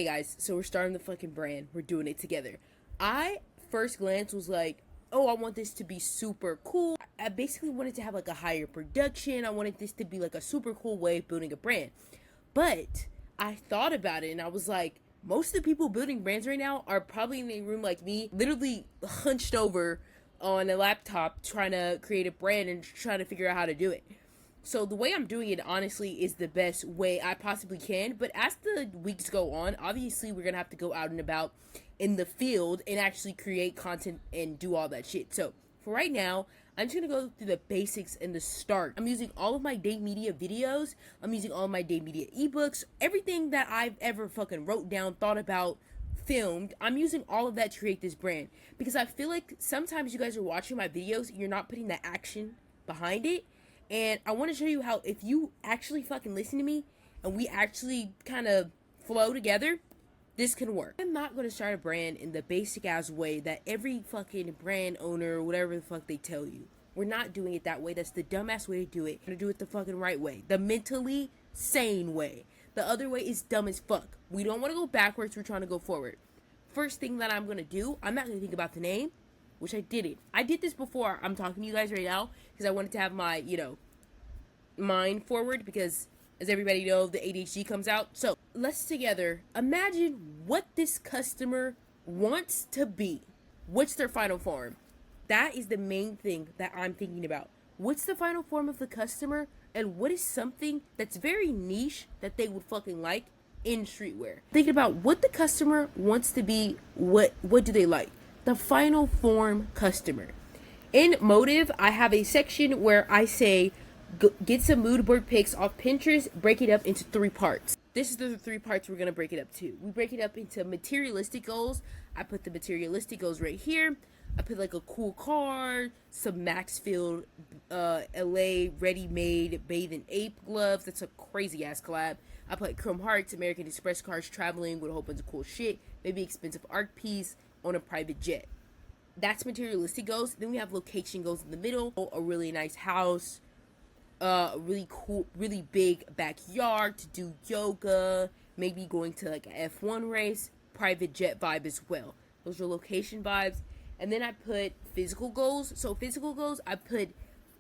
Hey guys, so we're starting the fucking brand. We're doing it together. I first glance was like, oh, I want this to be super cool. I basically wanted to have like a higher production. I wanted this to be like a super cool way of building a brand. But I thought about it and I was like, most of the people building brands right now are probably in a room like me, literally hunched over on a laptop trying to create a brand and trying to figure out how to do it. So the way I'm doing it honestly is the best way I possibly can. But as the weeks go on, obviously we're gonna have to go out and about in the field and actually create content and do all that shit. So for right now, I'm just gonna go through the basics and the start. I'm using all of my Day Media videos. I'm using all of my Day Media ebooks. Everything that I've ever fucking wrote down, thought about, filmed. I'm using all of that to create this brand because I feel like sometimes you guys are watching my videos, you're not putting the action behind it. And I want to show you how if you actually fucking listen to me and we actually kind of flow together, this can work. I'm not going to start a brand in the basic ass way that every fucking brand owner, whatever the fuck they tell you. We're not doing it that way. That's the dumbass way to do it. We're going to do it the fucking right way. The mentally sane way. The other way is dumb as fuck. We don't want to go backwards. We're trying to go forward. First thing that I'm going to do, I'm not going to think about the name, which I didn't. I did this before I'm talking to you guys right now because I wanted to have my, mind forward because, as everybody knows, the ADHD comes out. So let's together imagine what this customer wants to be. What's their final form? That is the main thing that I'm thinking about. What's the final form of the customer, and what is something that's very niche that they would fucking like in streetwear? Thinking about what the customer wants to be. What do they like? The final form customer. In Motive, I have a section where I say, get some mood board pics off Pinterest, break it up into 3 parts. This is the 3 parts we're going to break it up to. We break it up into materialistic goals. I put the materialistic goals right here. I put like a cool car, some Maxfield LA ready-made Bathing Ape gloves. That's a crazy ass collab. I put Chrome Hearts, American Express cars, traveling with a whole bunch of cool shit. Maybe expensive art piece on a private jet. That's materialistic goals. Then we have location goals in the middle. A really nice house. Really cool, really big backyard to do yoga, maybe going to like a F1 race, private jet vibe as well. Those are location vibes. And then I put physical goals. So physical goals, I put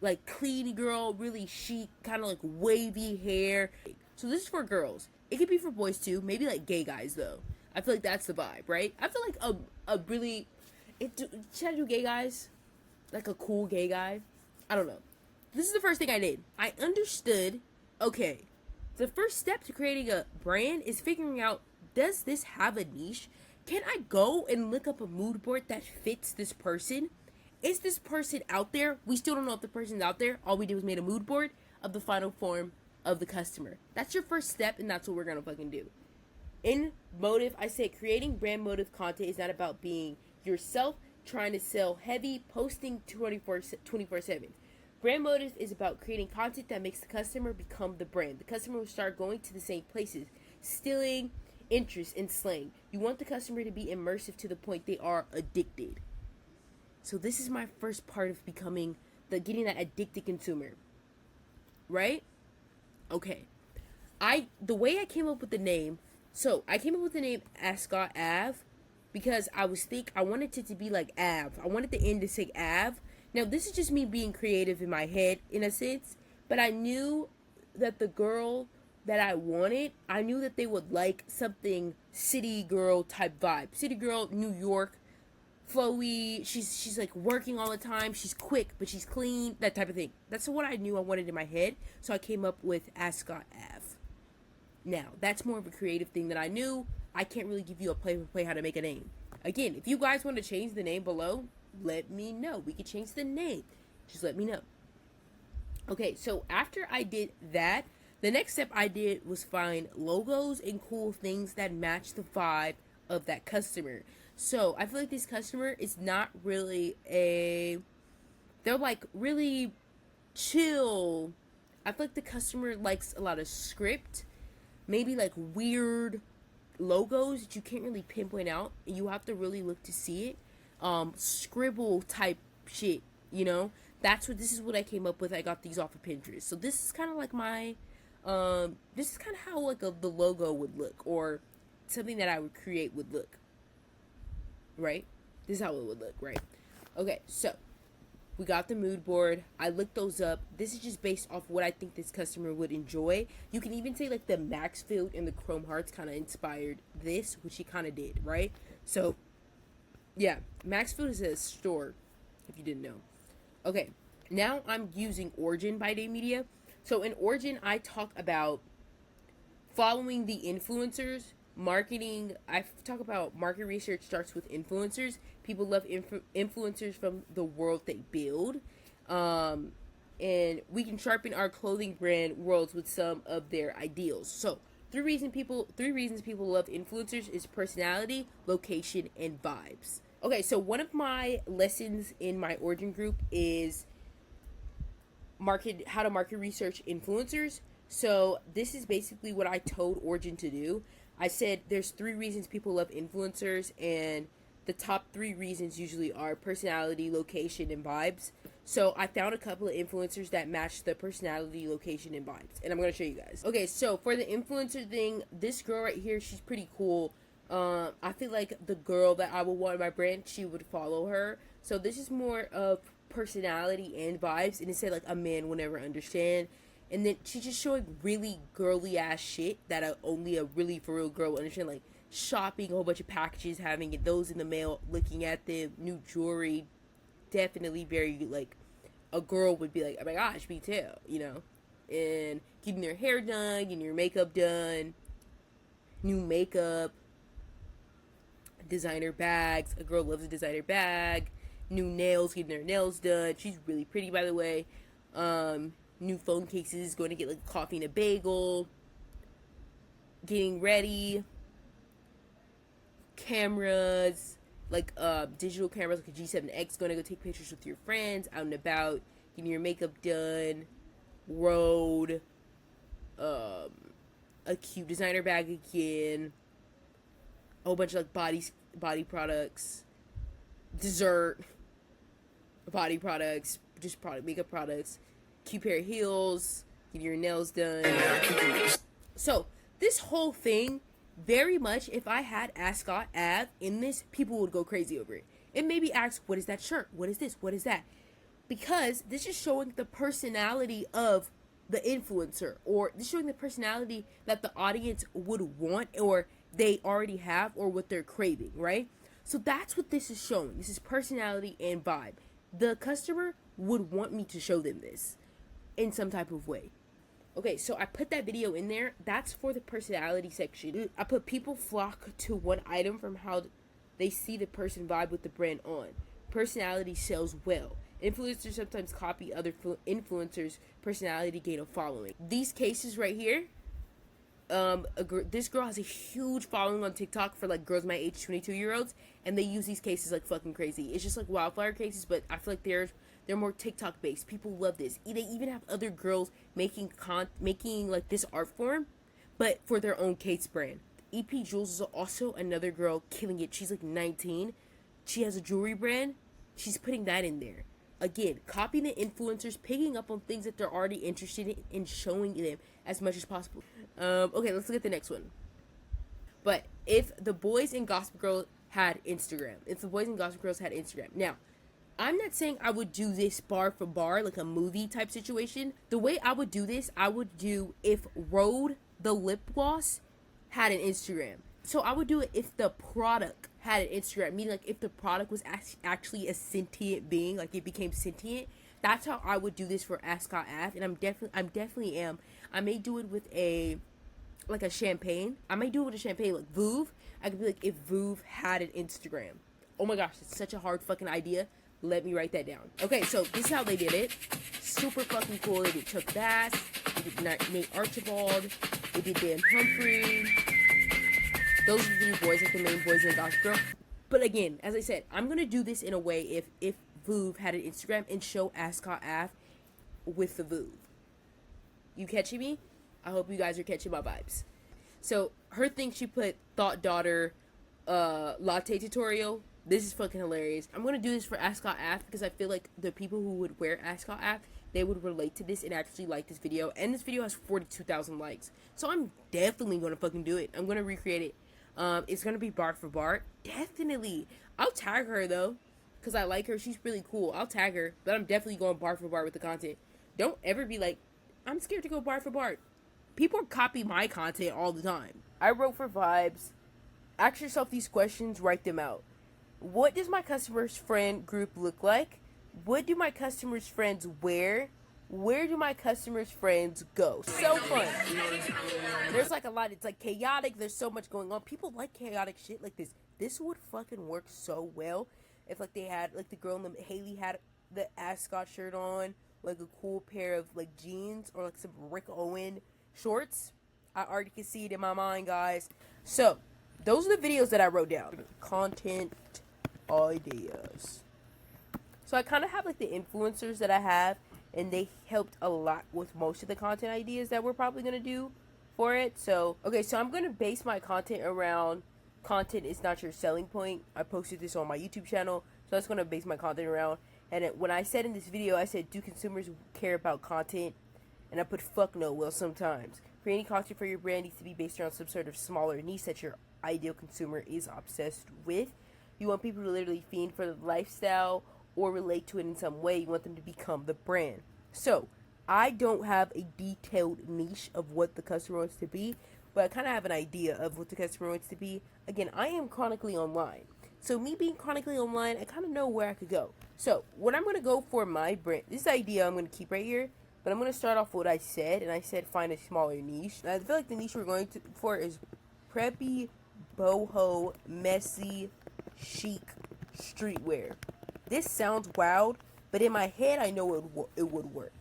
like clean girl, really chic, kind of like wavy hair. So this is for girls. It could be for boys too, maybe like gay guys though. I feel like that's the vibe, right? I feel like a really, should I do gay guys? Like a cool gay guy? I don't know. This is the first thing I did. I understood, okay, the first step to creating a brand is figuring out, does this have a niche? Can I go and look up a mood board that fits this person? Is this person out there? We still don't know if the person's out there. All we did was made a mood board of the final form of the customer. That's your first step, and that's what we're gonna fucking do. In Motive, I say creating brand motive content is not about being yourself, trying to sell heavy, posting 24/7. Brand motive is about creating content that makes the customer become the brand. The customer will start going to the same places, stealing interest in slang. You want the customer to be immersive to the point they are addicted. So this is my first part of becoming getting that addicted consumer. Right? Okay. The way I came up with the name, so I came up with the name Ascot Ave because I wanted it to be like Ave. I wanted the end to say Ave. Now, this is just me being creative in my head, in a sense, but I knew that the girl that I wanted, I knew that they would like something city girl type vibe. City girl, New York, flowy, she's like working all the time, she's quick, but she's clean, that type of thing. That's what I knew I wanted in my head, so I came up with Ascot Ave. Now, that's more of a creative thing that I knew. I can't really give you a play how to make a name. Again, if you guys want to change the name below, let me know. We could change the name. Just let me know. Okay, so after I did that, the next step I did was find logos and cool things that match the vibe of that customer. So I feel like this customer is not really they're like really chill. I feel like the customer likes a lot of script, maybe like weird logos that you can't really pinpoint out. You have to really look to see it. Scribble type shit, this is what I came up with. I got these off of Pinterest. So this is kind of like my this is kind of how like the logo would look, or something that I would create would look, right? This is how it would look, right? Okay, so we got the mood board. I looked those up. This is just based off what I think this customer would enjoy. You can even say like the Maxfield and the Chrome Hearts kind of inspired this, which he kind of did, right? So yeah, Maxfield is a store, if you didn't know. Okay, now I'm using Origin by Day Media. So in Origin, I talk about following the influencers, marketing. I talk about market research starts with influencers. People love influencers from the world they build. And we can sharpen our clothing brand worlds with some of their ideals. So three reasons people love influencers is personality, location, and vibes. Okay, so one of my lessons in my Origin group is how to market research influencers. So this is basically what I told Origin to do. I said there's 3 reasons people love influencers, and the top 3 reasons usually are personality, location, and vibes. So I found a couple of influencers that match the personality, location, and vibes, and I'm going to show you guys. Okay, so for the influencer thing, this girl right here, she's pretty cool. I feel like the girl that I would want in my brand, she would follow her. So this is more of personality and vibes, and it said like a man will never understand. And then she's just showing really girly ass shit that only a really for real girl will understand, like shopping a whole bunch of packages, having those in the mail, looking at them, new jewelry. Definitely very like a girl would be like, oh my gosh, me too, you know. And getting their hair done, getting your makeup done, new makeup, designer bags. A girl loves a designer bag. New nails, getting their nails done. She's really pretty, by the way. New phone cases, going to get like coffee and a bagel. Getting ready. Cameras, like digital cameras, like a G7X. Going to go take pictures with your friends, out and about. Getting your makeup done. Road. A cute designer bag again. A whole bunch of like body products. Dessert. Body products, just makeup products, cute pair of heels, get your nails done. So this whole thing, very much, if I had Ascot Ave in this, people would go crazy over it. And maybe ask, what is that shirt? What is this? What is that? Because this is showing the personality of the influencer, or this is showing the personality that the audience would want, or they already have, or what they're craving, right? So that's what this is showing. This is personality and vibe. The customer would want me to show them this in some type of way. Okay, so I put that video in there. That's for the personality section. I put people flock to one item from how they see the person vibe with the brand on. Personality sells well. Influencers sometimes copy other influencers' personality to gain a following. These cases right here, this girl has a huge following on TikTok for like girls my age, 22-year-olds, and they use these cases like fucking crazy. It's just like wildfire cases, but I feel like they're more TikTok based. People love this. They even have other girls making like this art form, but for their own case brand. EP Jules is also another girl killing it. She's like 19. She has a jewelry brand. She's putting that in there. Again, copying the influencers, picking up on things that they're already interested in and showing them as much as possible. Okay, let's look at the next one. But if the boys in Gossip Girl had Instagram, now, I'm not saying I would do this bar for bar, like a movie type situation. The way I would do this, I would do if Rhode, the lip gloss, had an Instagram. So I would do it if the product had an Instagram, meaning like if the product was actually a sentient being, like it became sentient. That's how I would do this for Ascot Ave, and I definitely am. I may do it with a champagne. I may do it with a champagne, like Vouv. I could be like, if Vouv had an Instagram. Oh my gosh, it's such a hard fucking idea. Let me write that down. Okay, so this is how they did it. Super fucking cool. They did Chuck Bass. They did Nate Archibald. They did Dan Humphrey. Those are the 3 boys, like the main boys in Gossip Girl. But again, as I said, I'm gonna do this in a way if Vouv had an Instagram and show Ascot Ave with the Vouv. You catching me? I hope you guys are catching my vibes. So her thing, she put thought daughter latte tutorial. This is fucking hilarious. I'm gonna do this for Ascot Ave because I feel like the people who would wear Ascot Ave, they would relate to this and actually like this video. And this video has 42,000 likes, so I'm definitely gonna fucking do it. I'm gonna recreate it. It's gonna be bar for bar. Definitely. I'll tag her though, because I like her. She's really cool. I'll tag her, but I'm definitely going bar for bar with the content. Don't ever be like, I'm scared to go bar for bar. People copy my content all the time. I wrote for vibes. Ask yourself these questions, write them out. What does my customers' friend group look like? What do my customers' friends wear? Where do my customers' friends go? So fun. There's like a lot. It's like chaotic. There's so much going on. People like chaotic shit like this. This would fucking work so well if like they had like the girl in the Haley had the Ascot shirt on, like a cool pair of like jeans or like some Rick Owen shorts. I already can see it in my mind, guys. So those are the videos that I wrote down. Content ideas. So I kind of have like the influencers that I have, and they helped a lot with most of the content ideas that we're probably going to do for it. So, okay, so I'm going to base my content around content is not your selling point. I posted this on my YouTube channel, so that's going to base my content around. And when I said in this video, I said, do consumers care about content? And I put fuck no, well, sometimes. Creating content for your brand needs to be based around some sort of smaller niche that your ideal consumer is obsessed with. You want people to literally fiend for the lifestyle or relate to it in some way. You want them to become the brand. So, I don't have a detailed niche of what the customer wants to be, but I kind of have an idea of what the customer wants to be. Again, I am chronically online. So, me being chronically online, I kind of know where I could go. So, what I'm going to go for my brand, this idea I'm going to keep right here, but I'm going to start off with what I said, and I said find a smaller niche. And I feel like the niche we're going for is preppy, boho, messy, chic streetwear. This sounds wild, but in my head, I know it would work.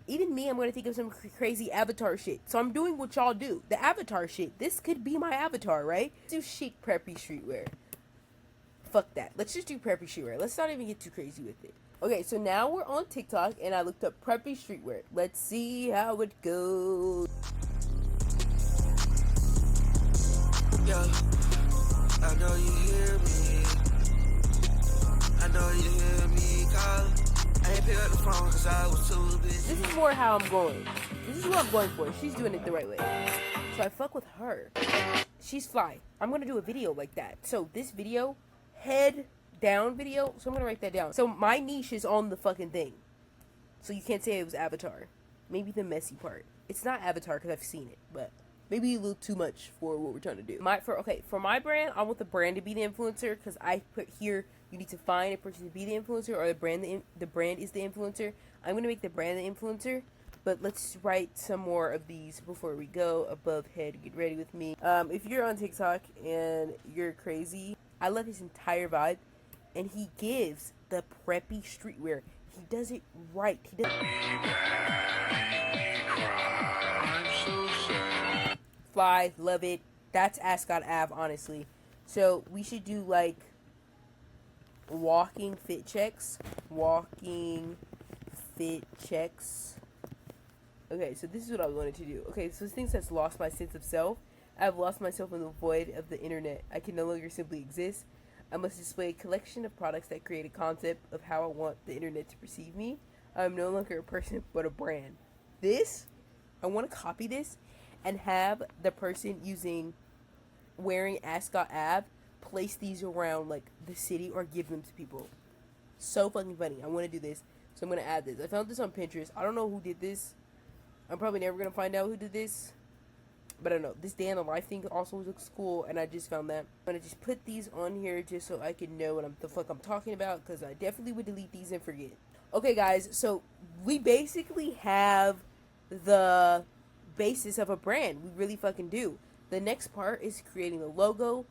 Even me, I'm going to think of some crazy avatar shit. So I'm doing what y'all do. The avatar shit. This could be my avatar, right? Let's do chic, preppy streetwear. Fuck that. Let's just do preppy streetwear. Let's not even get too crazy with it. Okay, so now we're on TikTok, and I looked up preppy streetwear. Let's see how it goes. Yeah, I know you hear me. I know you hear me call. I ain't pick up the phone cause I was too busy. This is more how I'm going. This is what I'm going for. She's doing it the right way. So I fuck with her. She's fly. I'm gonna do a video like that. So this video, head down video. So I'm gonna write that down. So my niche is on the fucking thing. So you can't say it was Avatar. Maybe the messy part. It's not Avatar because I've seen it, but maybe a little too much for what we're trying to do. For my brand, I want the brand to be the influencer because I put here you need to find a person to be the influencer or the brand is the influencer. I'm going to make the brand the influencer, but let's write some more of these before we go. Above head, get ready with me. If you're on TikTok and you're crazy, I love his entire vibe, and he gives the preppy streetwear. He does it right. He does. Fly, love it. That's Ascot Ave, honestly. So we should do like walking fit checks. Okay, so this is what I wanted to do. Okay, so this thing says lost my sense of self. I have lost myself in the void of the internet. I can no longer simply exist. I must display a collection of products that create a concept of how I want the internet to perceive me. I'm no longer a person, but a brand. I want to copy this and have the person wearing Ascot Ave place these around like the city or give them to people. So fucking funny. I want to do this. So I'm going to add this. I found this on Pinterest. I don't know who did this. I'm probably never going to find out who did this. But I don't know. This day in the life thing also looks cool, and I just found that. I'm going to just put these on here just so I can know what the fuck I'm talking about, because I definitely would delete these and forget. Okay, guys. So we basically have the basis of a brand. We really fucking do. The next part is creating the logo,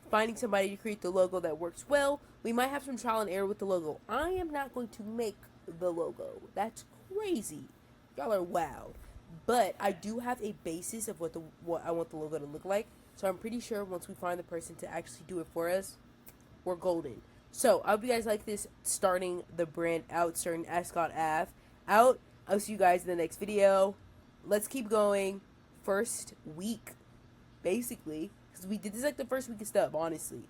finding somebody to create the logo that works well. We might have some trial and error with the logo. I am not going to make the logo. That's crazy. Y'all are wild. But I do have a basis of what I want the logo to look like. So I'm pretty sure once we find the person to actually do it for us, we're golden. So I hope you guys like this, starting the brand out, starting Ascot Ave out. I'll see you guys in the next video. Let's keep going. First week, basically, because we did this like the first week of stuff, honestly.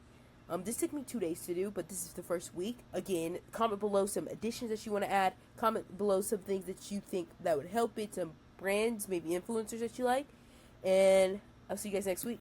This took me 2 days to do, but this is the first week. Again, comment below some additions that you want to add. Comment below some things that you think that would help it, some brands, maybe influencers that you like. And I'll see you guys next week.